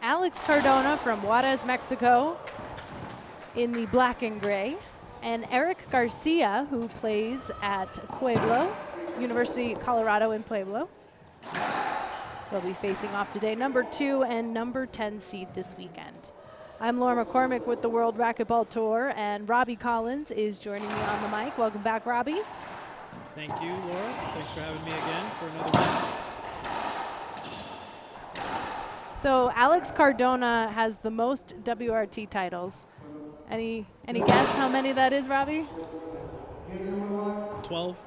Alex Cardona from Juarez, Mexico in the black and gray, and Erik Garcia, who plays at Pueblo, University of Colorado in Pueblo. They'll be facing off today, number 2 and number 10 seed this weekend. I'm Laura McCormick with the World Racquetball Tour, and Robbie Collins is joining me on the mic. Welcome back, Robbie. Thank you, Laura. Thanks for having me again for another match. So Alex Cardona has the most WRT titles. Any guess how many that is, Robbie? 12.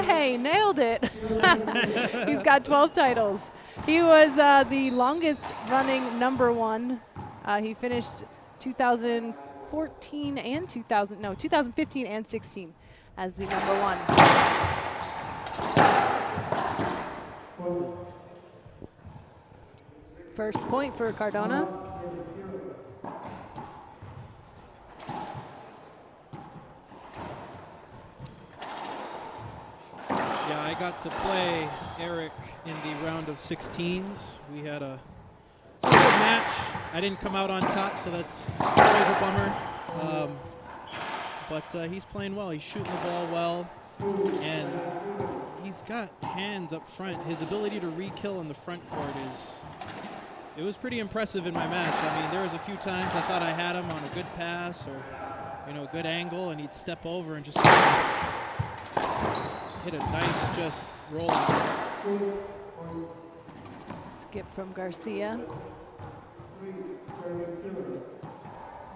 Hey, nailed it. He's got 12 titles. He was the longest running number 1. He finished 2015 and 16 as the number 1. First point for Cardona. Yeah, I got to play Erik in the round of 16s. We had a good match. I didn't come out on top, so that's always a bummer. But he's playing well. He's shooting the ball well, and he's got hands up front. His ability to re-kill in the front court it was pretty impressive in my match. I mean, there was a few times I thought I had him on a good pass or, a good angle, and he'd step over and just hit a nice just roll. Skip from Garcia.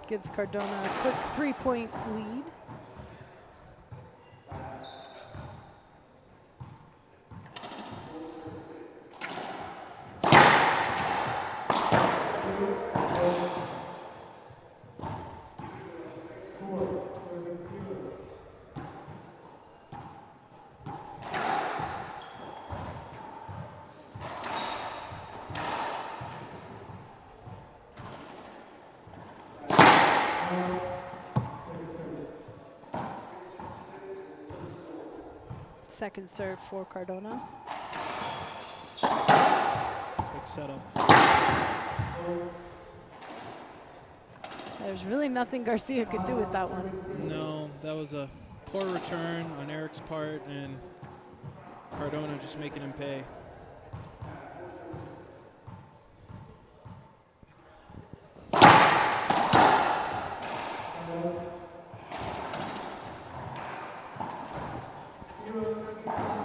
Gives Cardona a quick 3-point lead. Second serve for Cardona. Big setup. There's really nothing Garcia could do with that one. No, that was a poor return on Erik's part, and Cardona just making him pay.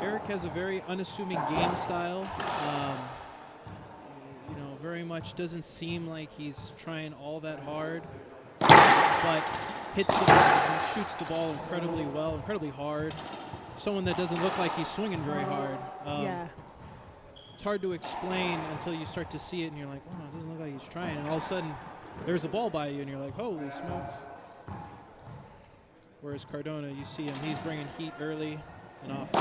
Erik has a very unassuming game style. Very much doesn't seem like he's trying all that hard, but hits the ball and shoots the ball incredibly well, incredibly hard. Someone that doesn't look like he's swinging very hard. Yeah. It's hard to explain until you start to see it, and you're like, wow, it doesn't look like he's trying. And all of a sudden, there's a ball by you, and you're like, holy smokes. Whereas Cardona, you see him, he's bringing heat early and often.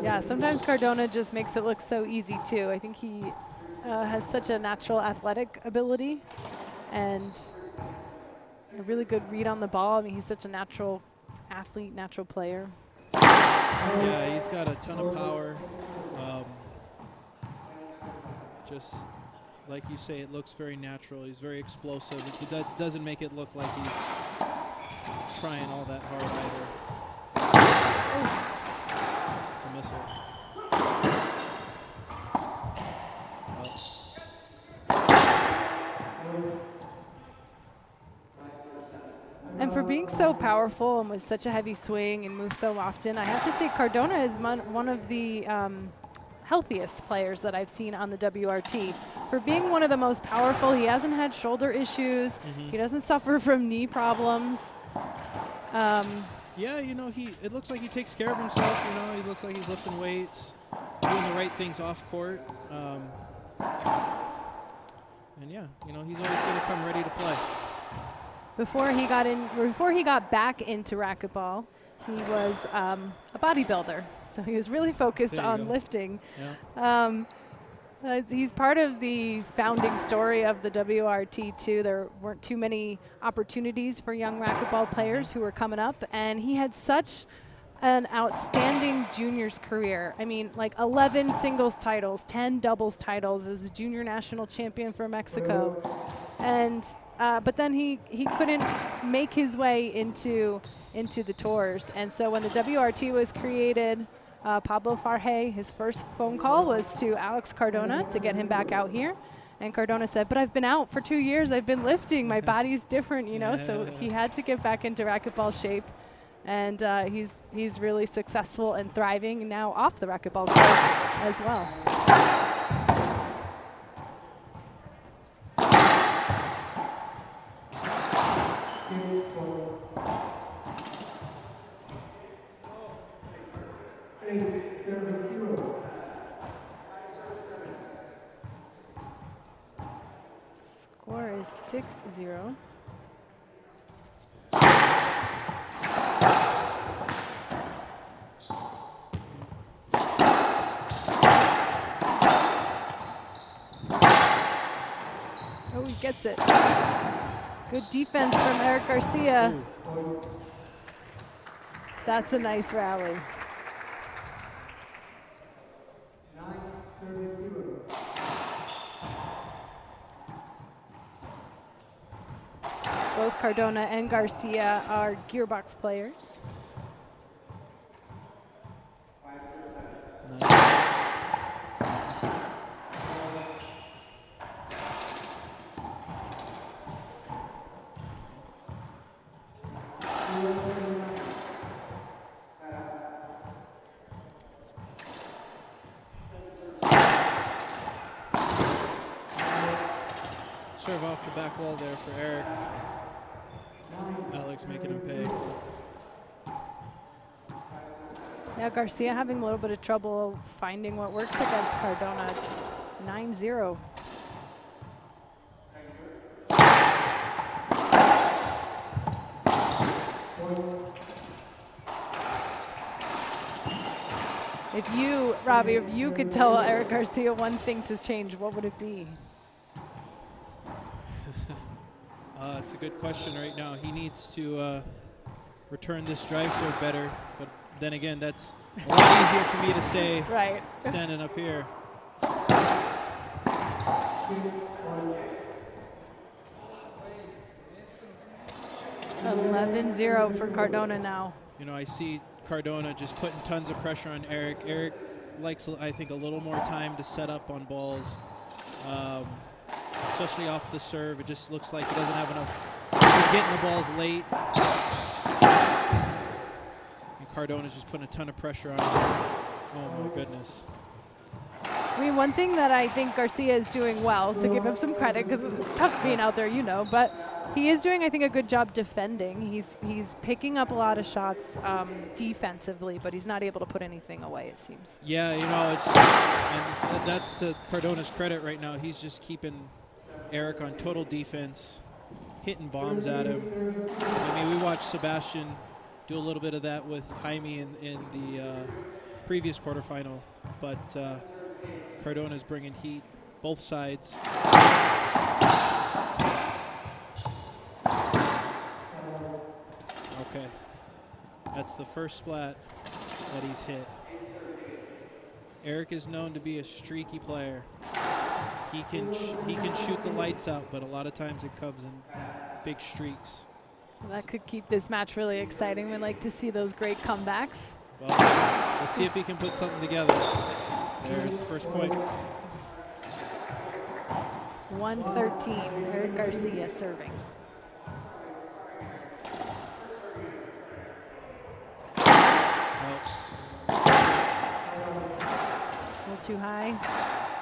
Yeah, sometimes Cardona just makes it look so easy too. I think he has such a natural athletic ability and a really good read on the ball. I mean, he's such a natural athlete, natural player. Yeah, he's got a ton of power. Just like you say, it looks very natural. He's very explosive. It doesn't make it look like he's trying all that hard either. It's a missile. And for being so powerful and with such a heavy swing and moves so often, I have to say Cardona is one of the healthiest players that I've seen on the WRT. For being one of the most powerful, he hasn't had shoulder issues. He doesn't suffer from knee problems. Yeah, it looks like he takes care of himself. He looks like he's lifting weights, doing the right things off court. And yeah, he's always going to come ready to play. Before he got back into racquetball, he was a bodybuilder. So he was really focused on lifting. Yeah. He's part of the founding story of the WRT too. There weren't too many opportunities for young racquetball players who were coming up, and he had such an outstanding juniors career. I mean, like 11 singles titles, 10 doubles titles as a junior national champion for Mexico. And but then he couldn't make his way into the tours. And so when the WRT was created, Pablo Farge, his first phone call was to Alex Cardona to get him back out here. And Cardona said, but I've been out for 2 years. I've been lifting. My body's different, you know. So he had to get back into racquetball shape. And he's really successful and thriving now off the racquetball court as well. Score is 6-0. Oh, he gets it. Good defense from Erik Garcia. Ooh. That's a nice rally. Both Cardona and Garcia are gearbox players. Serve off the back wall there for Erik. Alex making him pay. Yeah, Garcia having a little bit of trouble finding what works against Cardona. It's 9-0. If you, Robbie, if you could tell Erik Garcia one thing to change, what would it be? It's a good question right now. He needs to return this drive serve better, but then again, that's a lot easier for me to say right. Standing up here. 11-0 for Cardona now. You know, I see Cardona just putting tons of pressure on Erik. Erik likes, I think, a little more time to set up on balls. Especially off the serve. It just looks like he doesn't have enough. He's getting the balls late. And Cardona's just putting a ton of pressure on him. Oh my goodness. I mean, one thing that I think Garcia is doing well, to give him some credit, because it's tough being out there, you know, but he is doing, I think, a good job defending. He's picking up a lot of shots defensively, but he's not able to put anything away, it seems. Yeah, you know, and that's to Cardona's credit right now. He's just keeping Erik on total defense, hitting bombs at him. I mean, we watched Sebastian do a little bit of that with Jaime in the previous quarterfinal, but Cardona's bringing heat both sides. Okay, that's the first splat that he's hit. Erik is known to be a streaky player. He can shoot the lights out, but a lot of times it comes in big streaks. Well, that could keep this match really exciting. We like to see those great comebacks. Well, let's see if he can put something together. There's the first point. 1-13, Erik Garcia serving. A little too high.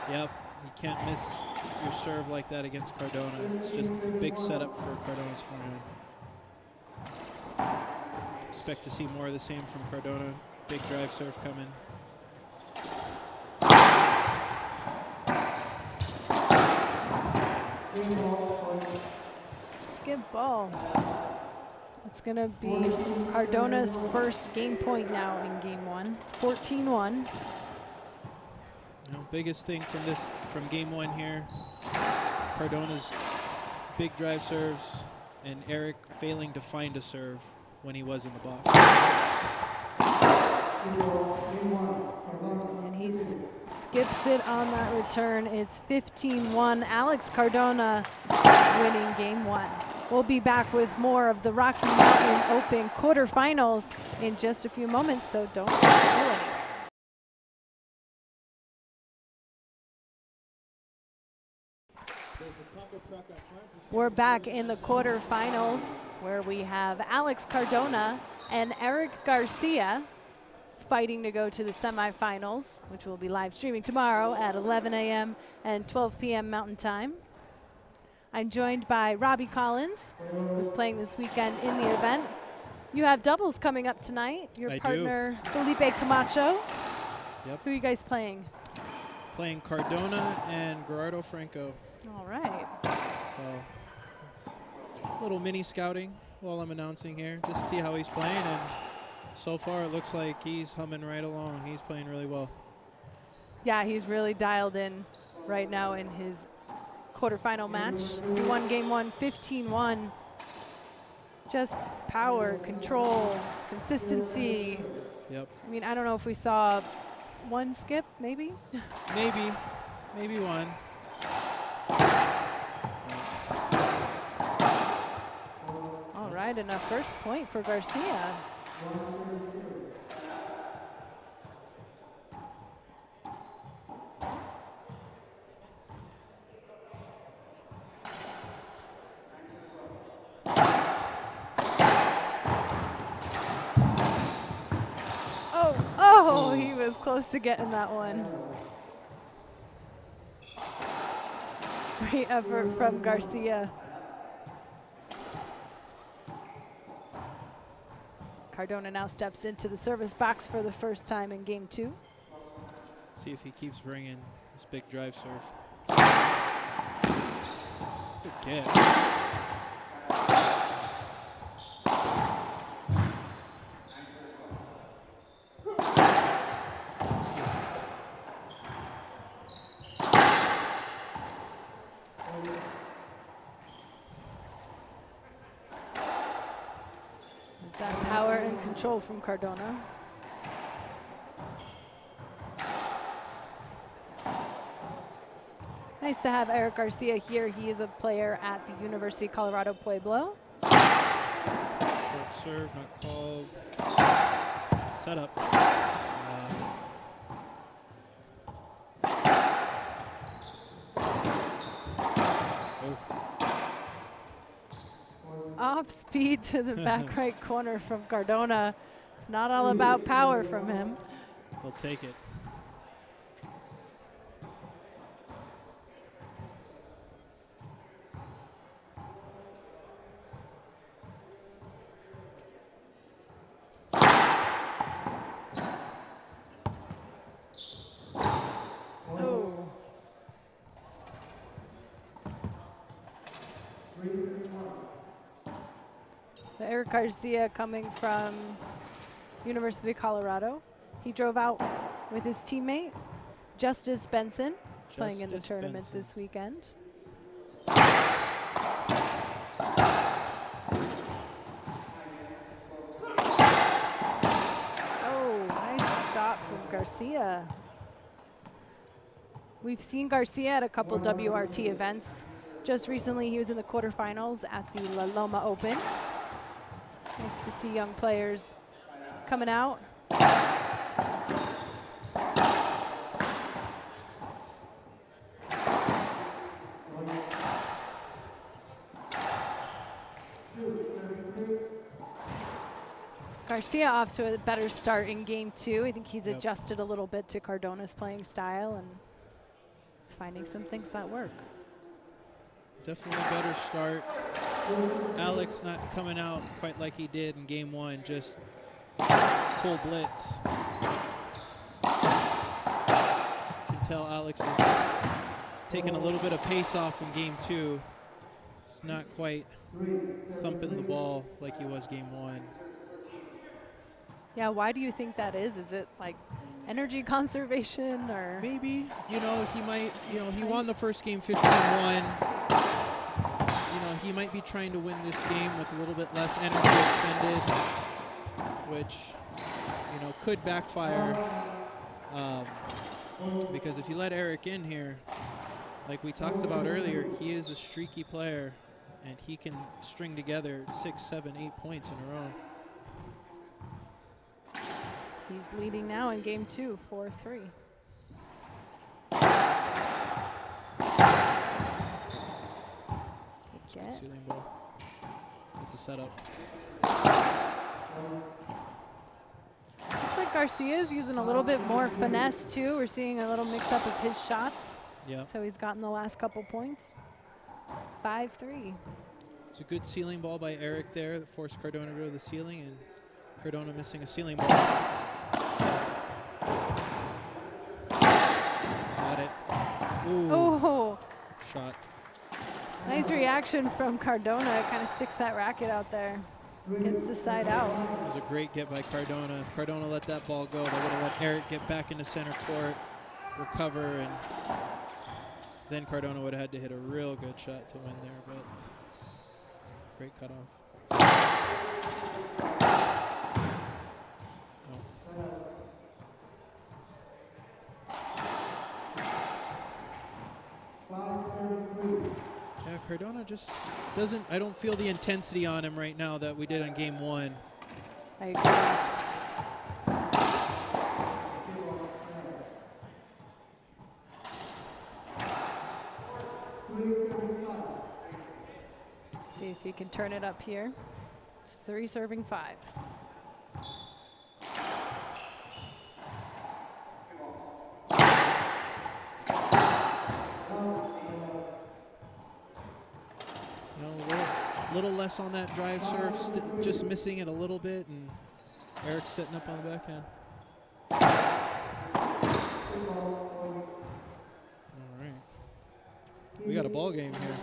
Yep, you can't miss your serve like that against Cardona. It's just a big setup for Cardona's forehand. Expect to see more of the same from Cardona. Big drive serve coming. Skip ball. It's going to be Cardona's first game point now in game one. 14-1. Biggest thing from game one here, Cardona's big drive serves and Erik failing to find a serve when he was in the box. And he skips it on that return. It's 15-1. Alex Cardona winning game one. We'll be back with more of the Rocky Mountain Open quarterfinals in just a few moments, so don't go anywhere. We're back in the quarterfinals where we have Alex Cardona and Erik Garcia fighting to go to the semifinals, which will be live streaming tomorrow at 11 a.m. and 12 p.m. Mountain Time. I'm joined by Robbie Collins, who's playing this weekend in the event. You have doubles coming up tonight. Your partner, Felipe Camacho. Yep. Who are you guys playing? Playing Cardona and Gerardo Franco. All right. So it's a little mini scouting while I'm announcing here, just to see how he's playing. And so far, it looks like he's humming right along. He's playing really well. Yeah, he's really dialed in right now in his quarterfinal match. He won game one 15-1. Just power, control, consistency. Yep. I mean, I don't know if we saw one skip, maybe? Maybe one. All right, and a first point for Garcia. Oh, he was close to getting that one. Great effort from Garcia. Cardona now steps into the service box for the first time in game two. See if he keeps bringing this big drive serve. Good get. That power and control from Cardona. Nice to have Erik Garcia here. He is a player at the University of Colorado Pueblo. Short serve, not called. Set up. Off speed to the back right corner from Cardona. It's not all about power from him. He'll take it. Erik Garcia coming from University of Colorado. He drove out with his teammate, Justice Benson, playing in the tournament this weekend. Oh, nice shot from Garcia. We've seen Garcia at a couple WRT events. Just recently, he was in the quarterfinals at the La Loma Open. Nice to see young players coming out. Garcia off to a better start in game two. I think he's adjusted a little bit to Cardona's playing style and finding some things that work. Definitely a better start. Alex not coming out quite like he did in game one, just full blitz. You can tell Alex is taking a little bit of pace off in game two. It's not quite thumping the ball like he was game one. Yeah, why do you think that is? Is it like energy conservation, or maybe, you know, he might, you know, he won the first game 15-1. You know, he might be trying to win this game with a little bit less energy expended, which, you know, could backfire. Because if you let Erik in here, like we talked about earlier, he is a streaky player, and he can string together 6, 7, 8 points in a row. he's leading now in game 2, 4-3. Get. Ceiling ball. It's a setup. Looks like Garcia's using a little bit more finesse too. We're seeing a little mix up of his shots. Yeah. So he's gotten the last couple points. 5-3. It's a good ceiling ball by Erik there that forced Cardona to go to the ceiling, and Cardona missing a ceiling ball. Got it. Ooh. Oh, Shot. nice reaction from Cardona. It kind of sticks that racket out there. Gets the side out. It was a great get by Cardona. If Cardona let that ball go, they would have let Erik get back into center court, recover, and then Cardona would have had to hit a real good shot to win there, but great cutoff. Yeah, Cardona just doesn't, I don't feel the intensity on him right now that we did on game 1. I agree. See if he can turn it up here. It's 3 serving 5. Little less on that drive serve, just missing it a little bit, and Erik setting up on the backhand. All right. We got a ball game here.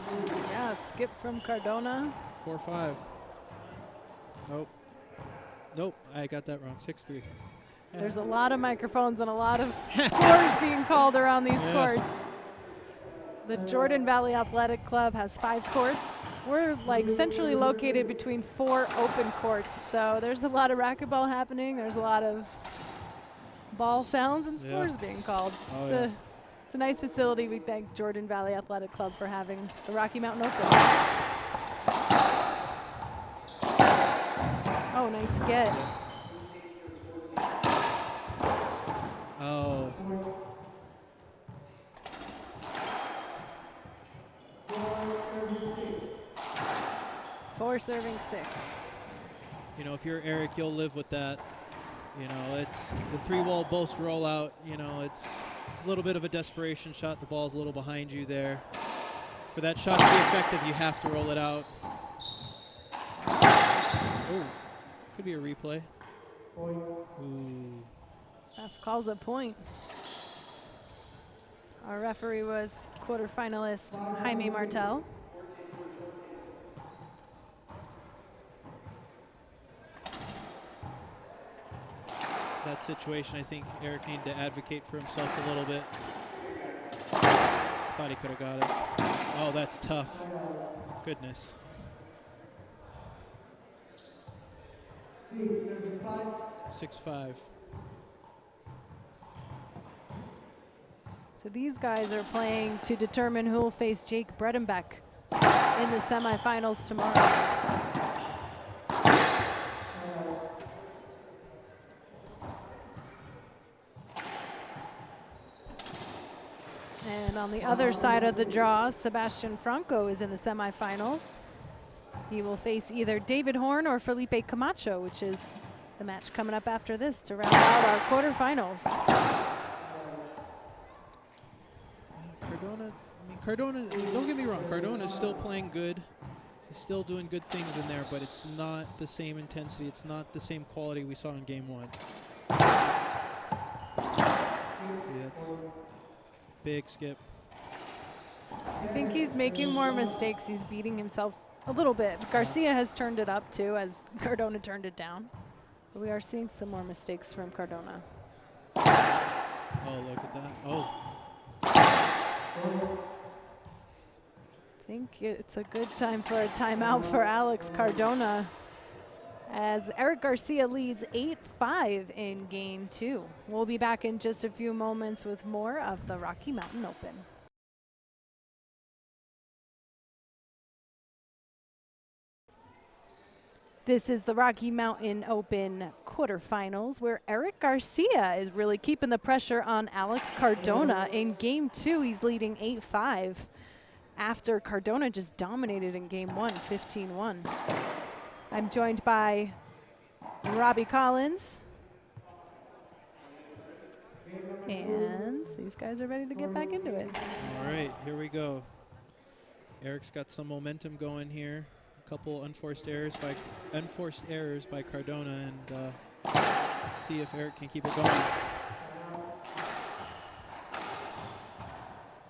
Yeah, skip from Cardona. 4-5. Nope. Nope, I got that wrong. 6-3. Yeah. There's a lot of microphones and a lot of scores being called around these courts. The Jordan Valley Athletic Club has 5 courts. We're like centrally located between 4 open courts. So there's a lot of racquetball happening. There's a lot of ball sounds and scores being called. Oh, It's a nice facility. We thank Jordan Valley Athletic Club for having the Rocky Mountain Open. Oh, nice get. Oh. Four serving 6. You know, if you're Erik, you'll live with that. You know, it's the 3-wall boast rollout. You know, it's a little bit of a desperation shot. The ball's a little behind you there. For that shot to be effective, you have to roll it out. Oh, could be a replay. Ooh. Ref calls a point. Our referee was quarterfinalist Jaime Martel. That situation, I think Erik needed to advocate for himself a little bit. Thought he could have got it. Oh, that's tough. Goodness. 6-5. So these guys are playing to determine who will face Jake Bredenbeck in the semifinals tomorrow. And on the other side of the draw, Sebastian Franco is in the semifinals. He will face either David Horn or Felipe Camacho, which is the match coming up after this to round out our quarterfinals. Cardona, don't get me wrong, Cardona is still playing good. He's still doing good things in there, but it's not the same intensity. It's not the same quality we saw in game 1. See, that's big skip. I think he's making more mistakes. He's beating himself a little bit. Garcia has turned it up too as Cardona turned it down. But we are seeing some more mistakes from Cardona. Oh, look at that. Oh. I think it's a good time for a timeout for Alex Cardona, as Erik Garcia leads 8-5 in game 2. We'll be back in just a few moments with more of the Rocky Mountain Open. This is the Rocky Mountain Open quarterfinals, where Erik Garcia is really keeping the pressure on Alex Cardona. In game 2, he's leading 8-5 after Cardona just dominated in game 1, 15-1. I'm joined by Robbie Collins. And these guys are ready to get back into it. All right, here we go. Erik's got some momentum going here. A couple unforced errors by Cardona, and see if Erik can keep it going.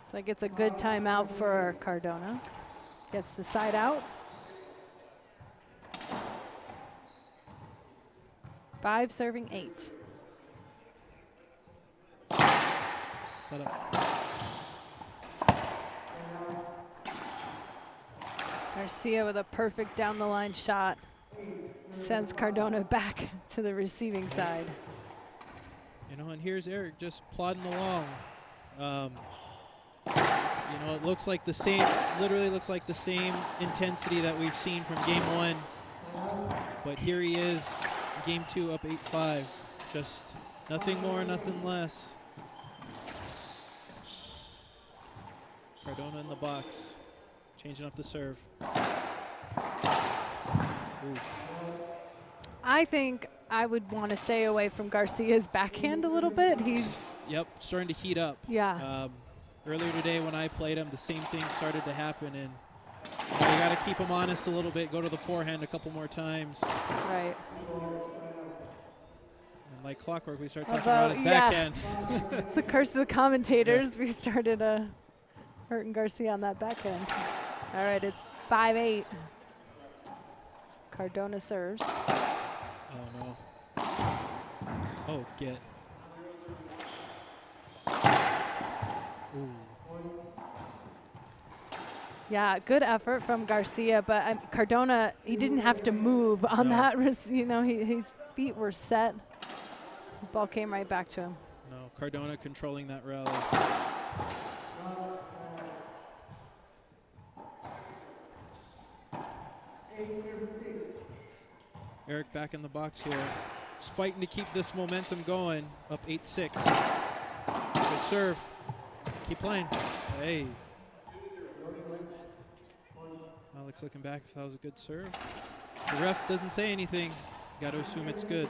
It's like it's a good timeout for Cardona. Gets the side out. 5 serving 8. Set up. Garcia with a perfect down the line shot sends Cardona back to the receiving side. You know, and here's Erik just plodding along. You know, it looks like the same, literally looks like the same intensity that we've seen from game 1. But here he is, game 2 up 8-5. Just nothing more, nothing less. Cardona in the box, changing up the serve. Ooh. I think I would want to stay away from Garcia's backhand a little bit. He's starting to heat up. Yeah. Earlier today when I played him, the same thing started to happen, and you got to keep him honest a little bit. Go to the forehand a couple more times. Right. And like clockwork, we start talking about his backhand. It's the curse of the commentators. Yeah. We started hurting Garcia on that backhand. All right, it's 5-8. Cardona serves. Oh, no. Oh, get. Ooh. Yeah, good effort from Garcia, but Cardona, he didn't have to move on that. You know, his feet were set. The ball came right back to him. No, Cardona controlling that rally. Erik back in the box here. Just fighting to keep this momentum going. Up 8-6. Good serve. Keep playing. Hey. Alex looking back if that was a good serve. The ref doesn't say anything. Got to assume it's good.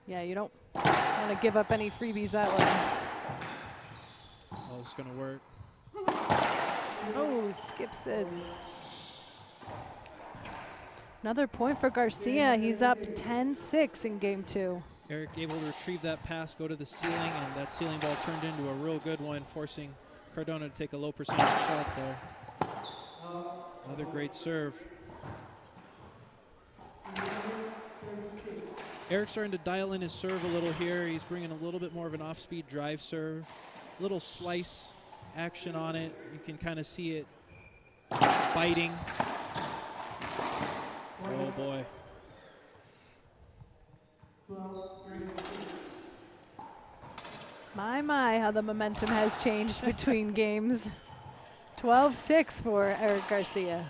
Yeah, you don't want to give up any freebies that way. Oh, it's going to work. Oh, skips it. Another point for Garcia. He's up 10-6 in game 2. Erik able to retrieve that pass, go to the ceiling, and that ceiling ball turned into a real good one, forcing Cardona to take a low percentage shot there. Another great serve. Erik's starting to dial in his serve a little here. He's bringing a little bit more of an off-speed drive serve. Little slice action on it. You can kind of see it biting. Oh, boy. My, how the momentum has changed between games. 12-6 for Erik Garcia.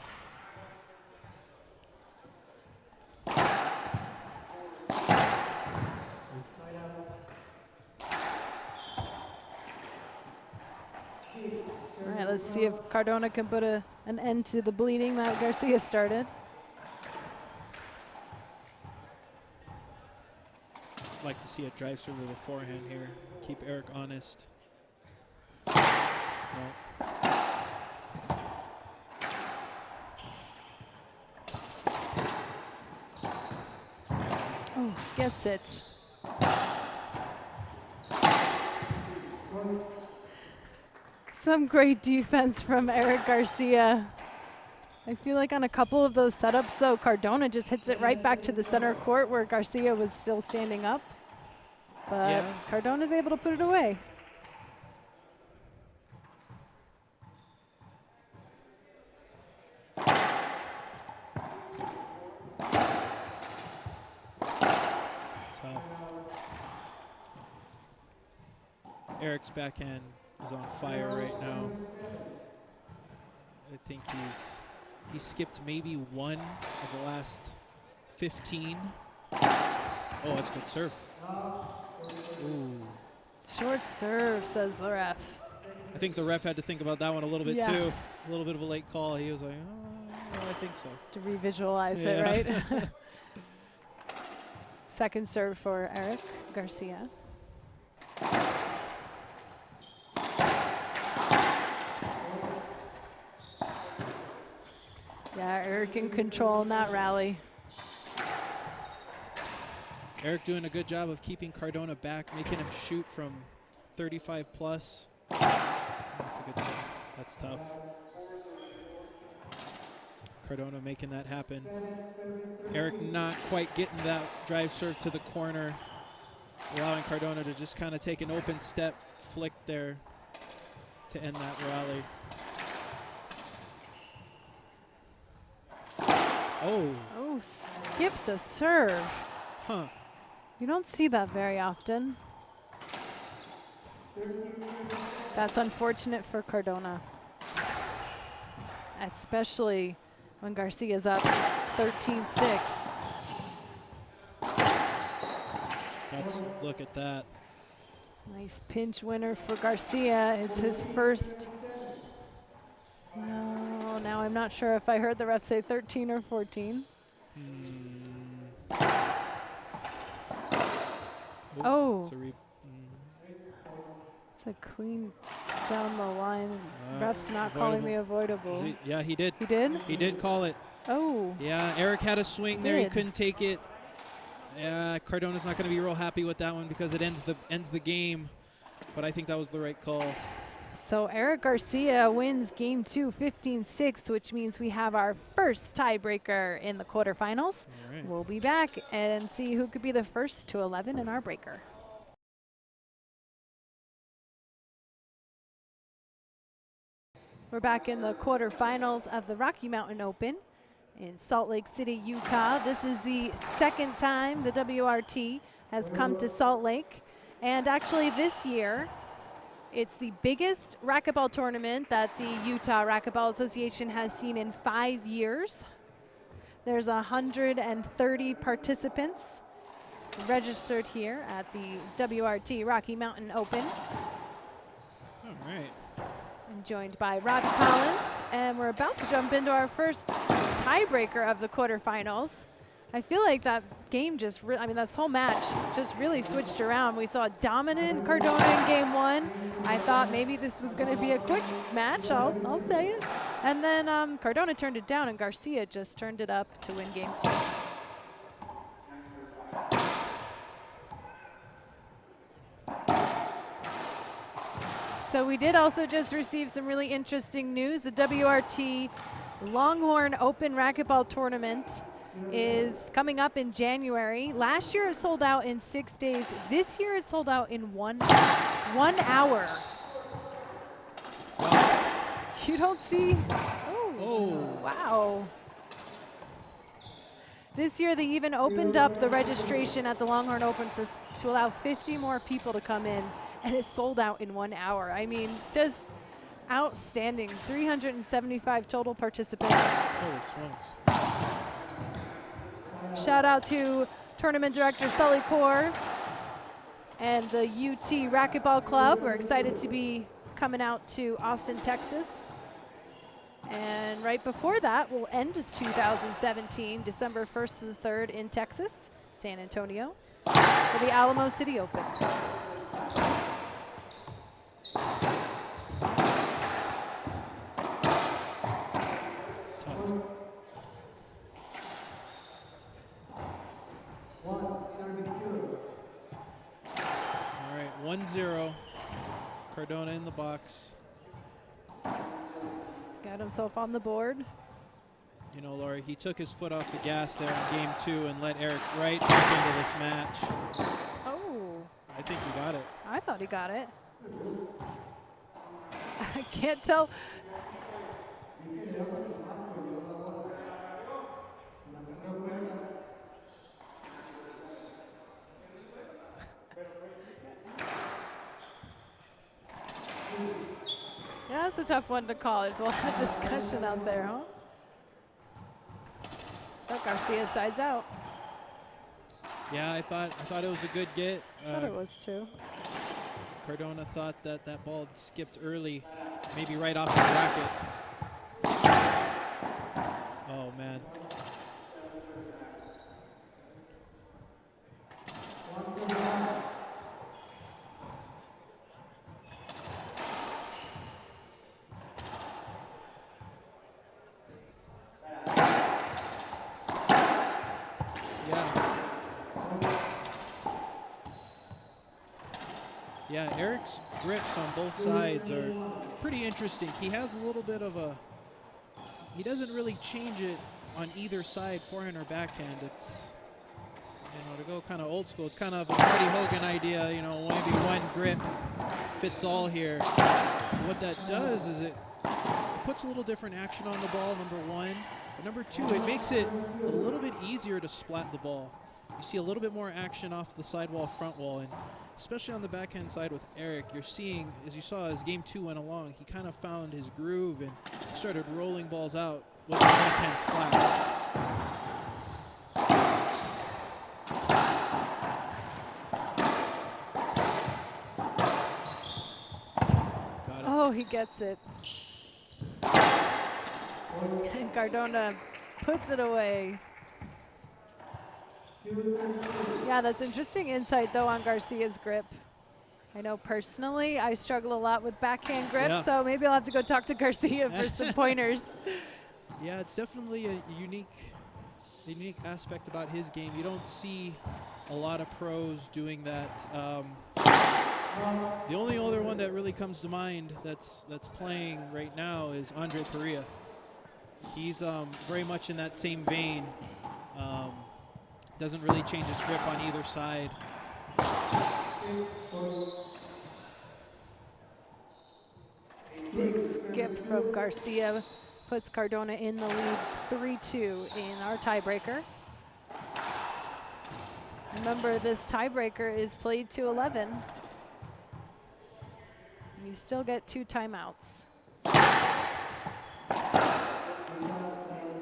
All right, let's see if Cardona can put an end to the bleeding that Garcia started. Like to see a drive serve with a forehand here. Keep Erik honest. No. Oh, gets it. Some great defense from Erik Garcia. I feel like on a couple of those setups, though, Cardona just hits it right back to the center court where Garcia was still standing up. But Yeah. Cardona's able to put it away. Tough. Erik's backhand is on fire right now. I think he skipped maybe one of the last 15. Oh, that's good serve. Ooh. Short serve, says the ref. I think the ref had to think about that one a little bit Yeah. too. A little bit of a late call. He was like, oh, I think so. To revisualize Yeah. it, right? Second serve for Erik Garcia. Yeah, Erik in control in that rally. Erik doing a good job of keeping Cardona back, making him shoot from 35 plus. That's a good serve. That's tough. Cardona making that happen. Erik not quite getting that drive serve to the corner, allowing Cardona to just kind of take an open step flick there to end that rally. Oh. Oh, skips a serve. Huh. You don't see that very often. That's unfortunate for Cardona, especially when Garcia's up 13-6. Look at that. Nice pinch winner for Garcia. It's his first. No, now I'm not sure if I heard the ref say 13 or 14. Oh. It's a clean down the line. Ref's not avoidable. calling me avoidable. Yeah, he did. He did? He did call it. Oh. Yeah, Erik had a swing there. He Did. couldn't take it. Yeah, Cardona's not going to be real happy with that one because it ends the game. But I think that was the right call. So Erik Garcia wins game 2, 15-6, which means we have our first tiebreaker in the quarterfinals. All right. We'll be back and see who could be the first to 11 in our breaker. We're back in the quarterfinals of the Rocky Mountain Open in Salt Lake City, Utah. This is the second time the WRT has come to Salt Lake. And actually this year, it's the biggest racquetball tournament that the Utah Racquetball Association has seen in 5 years. There's 130 participants registered here at the WRT Rocky Mountain Open. All right. I'm joined by Robbie Collins, and we're about to jump into our first tiebreaker of the quarterfinals. I feel like that game just, this whole match just really switched around. We saw a dominant Cardona in game 1. I thought maybe this was going to be a quick match, I'll say it. And then Cardona turned it down, and Garcia just turned it up to win game 2. So we did also just receive some really interesting news. The WRT Longhorn Open Racquetball Tournament is coming up in January. Last year it sold out in 6 days. This year it sold out in 1 hour. You don't see, oh, wow. This year they even opened up the registration at the Longhorn Open to allow 50 more people to come in, and it sold out in 1 hour. I mean, just outstanding. 375 total participants. Holy smokes. Shout out to tournament director Sully Core and the UT Racquetball Club. We're excited to be coming out to Austin, Texas. And right before that, we'll end 2017, December 1st to the 3rd in Texas, San Antonio, for the Alamo City Open. It's tough. All right, 1-0. Cardona in the box. Got himself on the board. You know, Laurie, he took his foot off the gas there in game 2 and let Erik right back into this match. Oh. I think he got it. I thought he got it. I can't tell. Yeah, that's a tough one to call. There's a lot of discussion out there, huh? Oh, Garcia sides out. Yeah, I thought it was a good get. I thought it was too. Cardona thought that that ball skipped early, maybe right off the bracket. Oh, man. Yeah, Erik's grips on both sides are pretty interesting. He has a little bit of a, he doesn't really change it on either side, forehand or backhand. It's, you know, to go kind of old school, it's kind of a Freddie Hogan idea, you know, maybe one grip fits all here. What that does is it puts a little different action on the ball, number one. But number two, it makes it a little bit easier to splat the ball. You see a little bit more action off the sidewall, front wall, and especially on the backhand side with Erik, you're seeing, as you saw as game 2 went along, he kind of found his groove and started rolling balls out with the backhand splat. Oh, he gets it. And Cardona puts it away. Yeah, that's interesting insight, though, on Garcia's grip. I know personally I struggle a lot with backhand grip, so maybe I'll have to go talk to Garcia for some pointers. Yeah, it's definitely a unique aspect about his game. You don't see a lot of pros doing that. The only other one that really comes to mind that's playing right now is Andre Perea. He's very much in that same vein. Doesn't really change his grip on either side. Big skip from Garcia puts Cardona in the lead 3-2 in our tiebreaker. Remember, this tiebreaker is played to 11. And you still get 2 timeouts.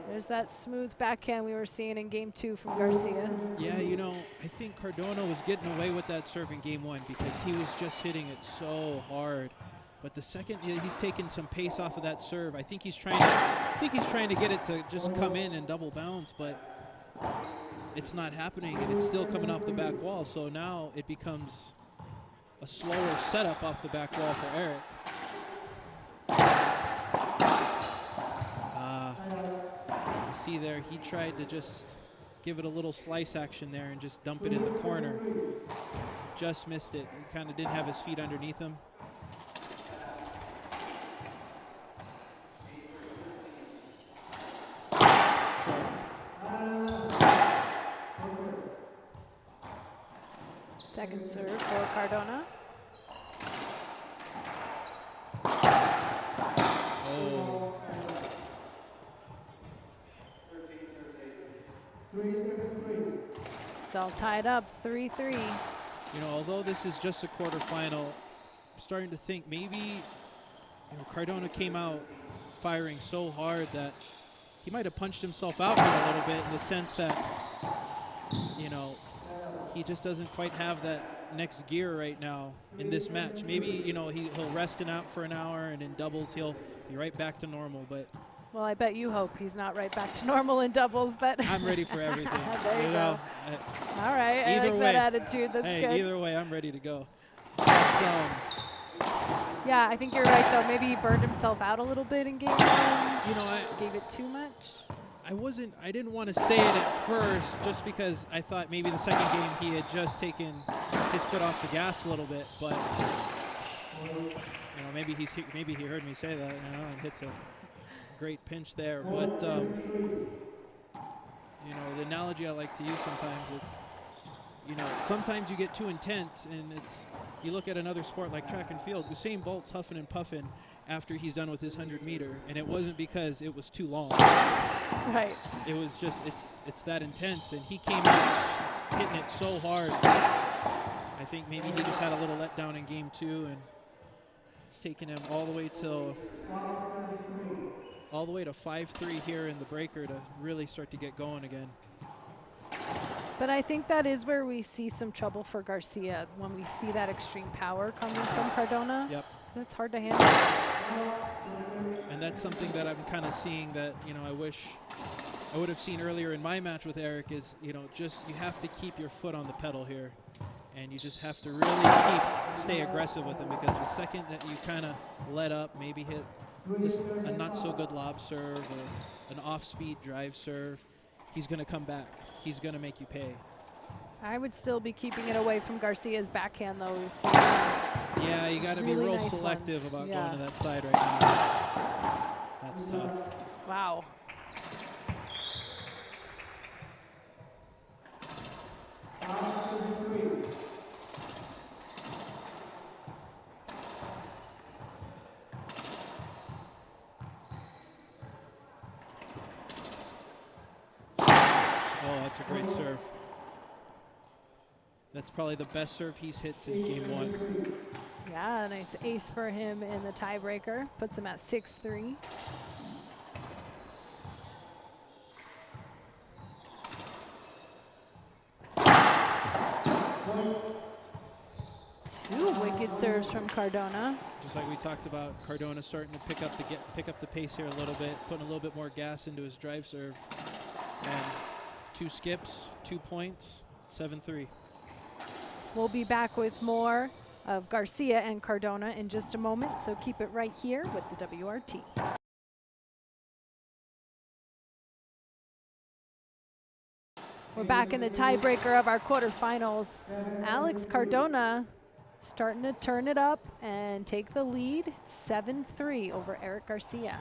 There's that smooth backhand we were seeing in game 2 from Garcia. Yeah, you know, I think Cardona was getting away with that serve in game 1 because he was just hitting it so hard. But the second he's taken some pace off of that serve, I think he's trying to get it to just come in and double bounce, but it's not happening, and it's still coming off the back wall. So now it becomes a slower setup off the back wall for Erik. See there, he tried to just give it a little slice action there and just dump it in the corner. Just missed it. He kind of didn't have his feet underneath him. Second serve for Cardona. Oh. It's all tied up, 3-3. You know, although this is just a quarterfinal, I'm starting to think maybe, you know, Cardona came out firing so hard that he might have punched himself out here a little bit in the sense that, you know, he just doesn't quite have that next gear right now in this match. Maybe, you know, he'll rest it out for an hour, and in doubles he'll be right back to normal. But well, I bet you hope he's not right back to normal in doubles, but I'm ready for everything. There you go. All right, I like that attitude. That's good. Either way, I'm ready to go. But, yeah, I think you're right, though. Maybe he burned himself out a little bit in game 1. You know, I gave it too much. I didn't want to say it at first just because I thought maybe the second game he had just taken his foot off the gas a little bit, but you know, maybe he heard me say that, you know, and hits a great pinch there. But you know, the analogy I like to use sometimes, you know, sometimes you get too intense, and you look at another sport like track and field, Usain Bolt's huffing and puffing after he's done with his 100-meter, and it wasn't because it was too long. Right. It was just, it's that intense, and he came out hitting it so hard. I think maybe he just had a little letdown in game 2, and it's taken him all the way to 5-3 here in the breaker to really start to get going again. But I think that is where we see some trouble for Garcia, when we see that extreme power coming from Cardona. Yep. That's hard to handle. And that's something that I'm kind of seeing that, you know, I wish I would have seen earlier in my match with Erik is, you know, just you have to keep your foot on the pedal here. And you just have to really stay aggressive with him, because the second that you kind of let up, maybe hit just a not so good lob serve or an off-speed drive serve, he's going to come back. He's going to make you pay. I would still be keeping it away from Garcia's backhand, though. We've seen Yeah, you got to be really real nice selective ones. about Yeah. going to that side right now. That's tough. Wow. Oh, that's a great serve. That's probably the best serve he's hit since game 1. Yeah, nice ace for him in the tiebreaker. Puts him at 6-3. Two wicked serves from Cardona. Just like we talked about, Cardona starting to pick up the pace here a little bit, putting a little bit more gas into his drive serve. And 2 skips, 2 points, 7-3. We'll be back with more of Garcia and Cardona in just a moment, so keep it right here with the WRT. We're back in the tiebreaker of our quarterfinals. Alex Cardona starting to turn it up and take the lead, 7-3 over Erik Garcia.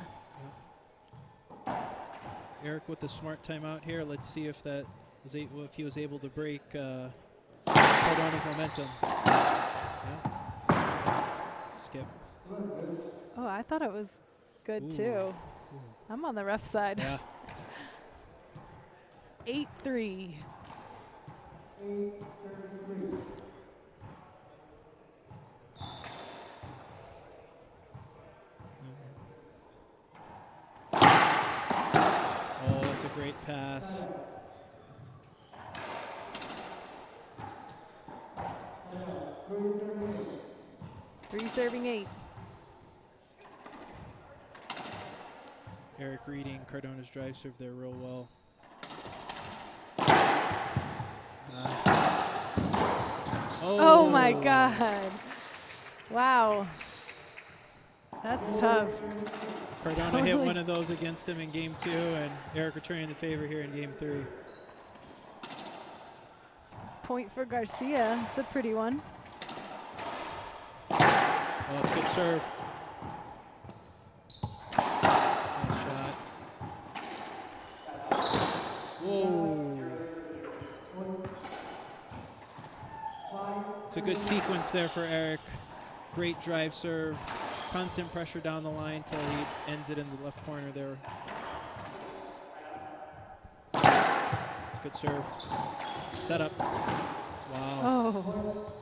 Erik with a smart timeout here. Let's see if that was if he was able to break Cardona's momentum. Yeah. Skip. Oh, I thought it was good too. Ooh. I'm on the rough side. Yeah. 8-3. Oh, that's a great pass. Three serving 8. Erik reading Cardona's drive serve there real well. Oh my God. Wow. That's tough. Cardona hit one of those against him in game 2, and Erik returning the favor here in game 3. Point for Garcia. It's a pretty one. Oh, good serve. Nice shot. Whoa. It's a good sequence there for Erik. Great drive serve. Constant pressure down the line till he ends it in the left corner there. It's a good serve. Setup. Wow. Oh.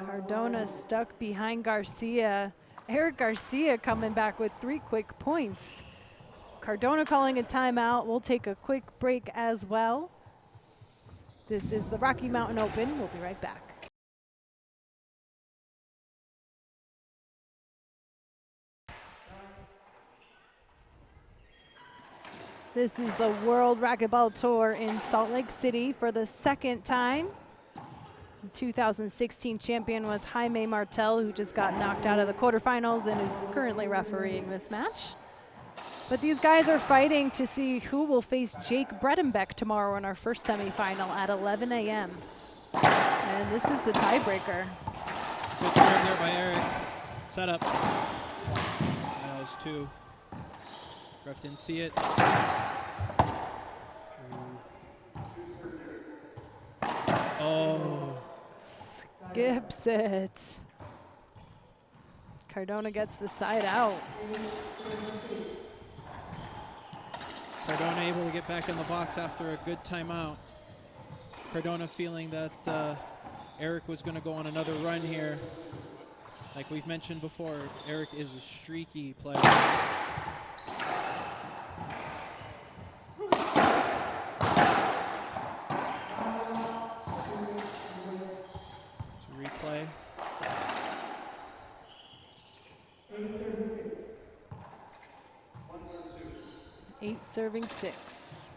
Cardona stuck behind Garcia. Erik Garcia coming back with 3 quick points. Cardona calling a timeout. We'll take a quick break as well. This is the Rocky Mountain Open. We'll be right back. This is the World Racquetball Tour in Salt Lake City for the 2nd time. The 2016 champion was Jaime Martel, who just got knocked out of the quarterfinals and is currently refereeing this match. But these guys are fighting to see who will face Jake Bredenbeck tomorrow in our first semifinal at 11 a.m. And this is the tiebreaker. Good serve there by Erik. Setup. That was 2. Ref didn't see it. skips it. Cardona gets the side out. Cardona able to get back in the box after a good timeout. Cardona feeling that Erik was going to go on another run here. Like we've mentioned before, Erik is a streaky player. Replay. Eight serving 6.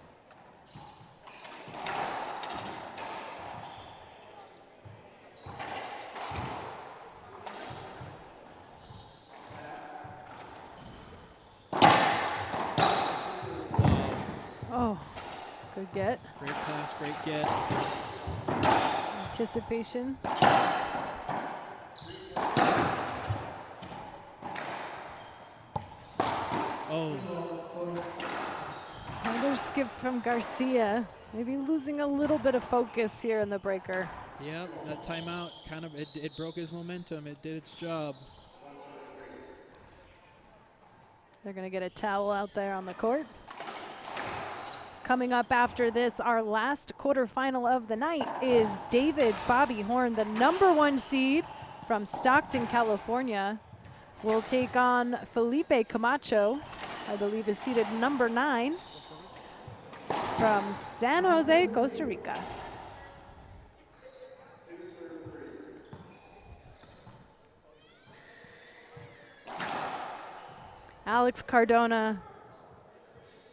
Oh, good get. Great pass, great get. Anticipation. Oh. Another skip from Garcia. Maybe losing a little bit of focus here in the breaker. Yep, that timeout kind of, it broke his momentum. It did its job. They're going to get a towel out there on the court. Coming up after this, our last quarterfinal of the night is David Bobby Horn, the #1 seed from Stockton, California, will take on Felipe Camacho, I believe is seeded #9 from San Jose, Costa Rica. Alex Cardona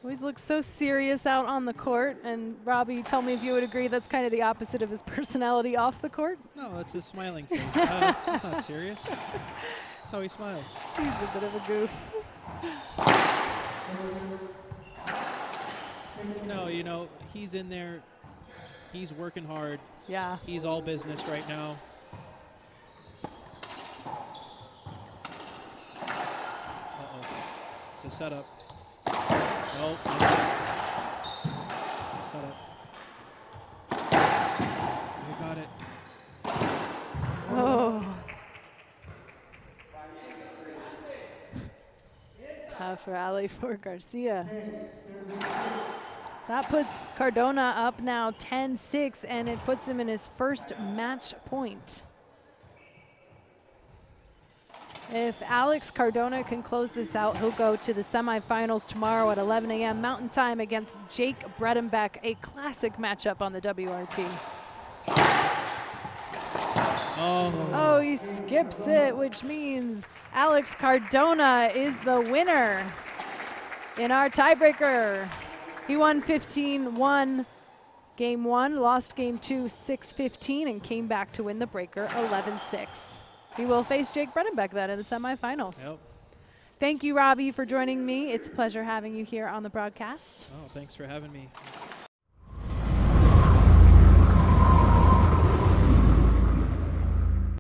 always looks so serious out on the court. And Robbie, tell me if you would agree that's kind of the opposite of his personality off the court. No, that's his smiling face. That's not serious. That's how he smiles. He's a bit of a goof. No, you know, he's in there. He's working hard. Yeah. He's all business right now. Uh-oh. It's a setup. Nope. Setup. We got it. Oh. Tough rally for Garcia. That puts Cardona up now 10-6, and it puts him in his first match point. If Alex Cardona can close this out, he'll go to the semifinals tomorrow at 11 a.m. Mountain Time against Jake Bredenbeck, a classic matchup on the WRT. Oh, he skips it, which means Alex Cardona is the winner in our tiebreaker. He won 15-1 game 1, lost game 2 6-15, and came back to win the breaker 11-6. He will face Jake Bredenbeck then in the semifinals. Yep. Thank you, Robbie, for joining me. It's a pleasure having you here on the broadcast. Oh, thanks for having me.